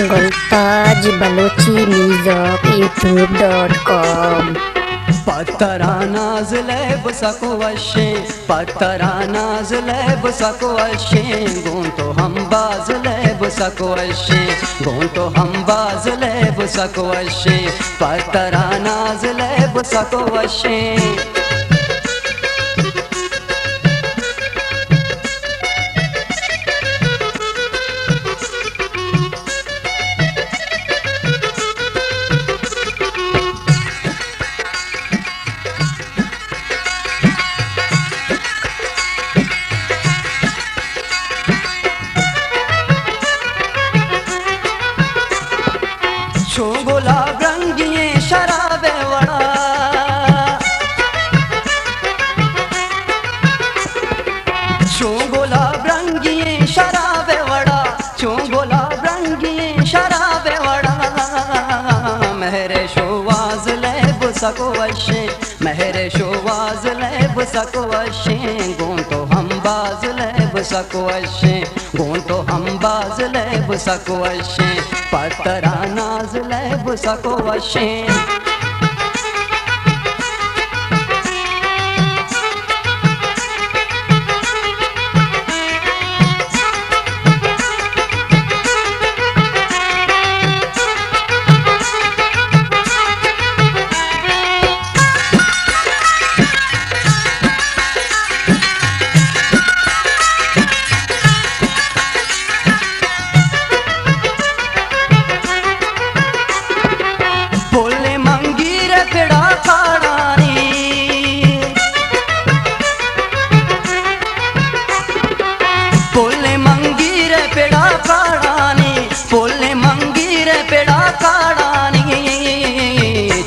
गुलताज Balochi music youtube.com। पत्तरा नाज़ले बसको वशे, पत्तरा नाज़ले बसको वशे, गों तो हम बाज़ले बसको वशे, गों तो हम बाज़ले बसको वशे, पत्तरा नाज़ले बसको वशे। छो गुलाब रंगिए शराबे वड़ा, छो गुलाब रंगिए शराबे वड़ा, छो गुलाब रंगिए शराबे वड़ा। मेरे शोवाज ले बुसको वशे, मेरे शोवाज ले बुसको वशे, गों तो हम बाज ले बुसको वशे, गों तो हम बाज ले बुसको वशे, पत्तरा नाज़ ले बुसको वशे। पोले मंगीर पेड़ा काड़ानी, पोले मंगीर पेड़ा काड़ानी।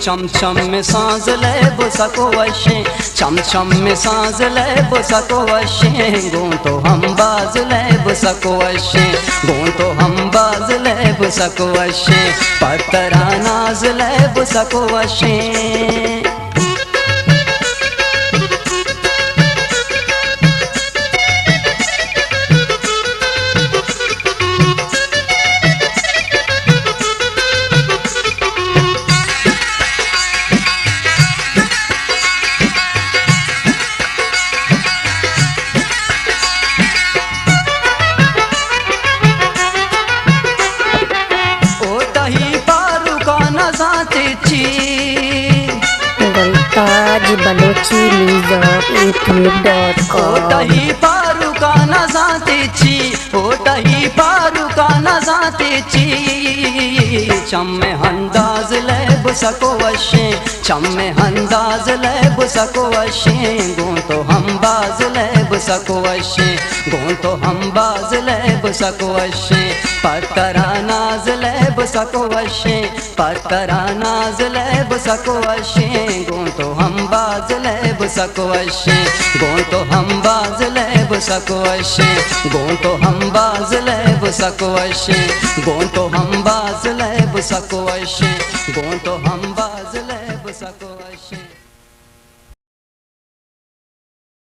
चम चम में सांस ले बुसको वशे, चम चम में सांस ले बुसको वशे, गों तो हम बाज ले बुसको वशे, गों तो हम बाज ले बुसको वशे, पत्तरा नाज़ ले बुसको वशे। गुलताज बलोची म्यूजिक youtube.com। ओटही पारू का न जाते छी, ओटही पारू का न जाते छी। चम में अंदाज ले बुसको वशे, चम में अंदाज ले बुसको वशे, गों तो हम बाज ले बुसको वशे, गों तो हम बाज ले बुसको वशे, पत्तरा नाज़ ले बुसको वशे, पत्तरा नाज़ ले बुसको वशे, गों तो हम बाज ले बुसको वशे, गों तो हम बाज ले बुसको वशे, गों तो हम बाज ले बुसको वशे, गों तो हम बाज ले बुसको वशे, गों तो हम बाज ले बुसको वशे।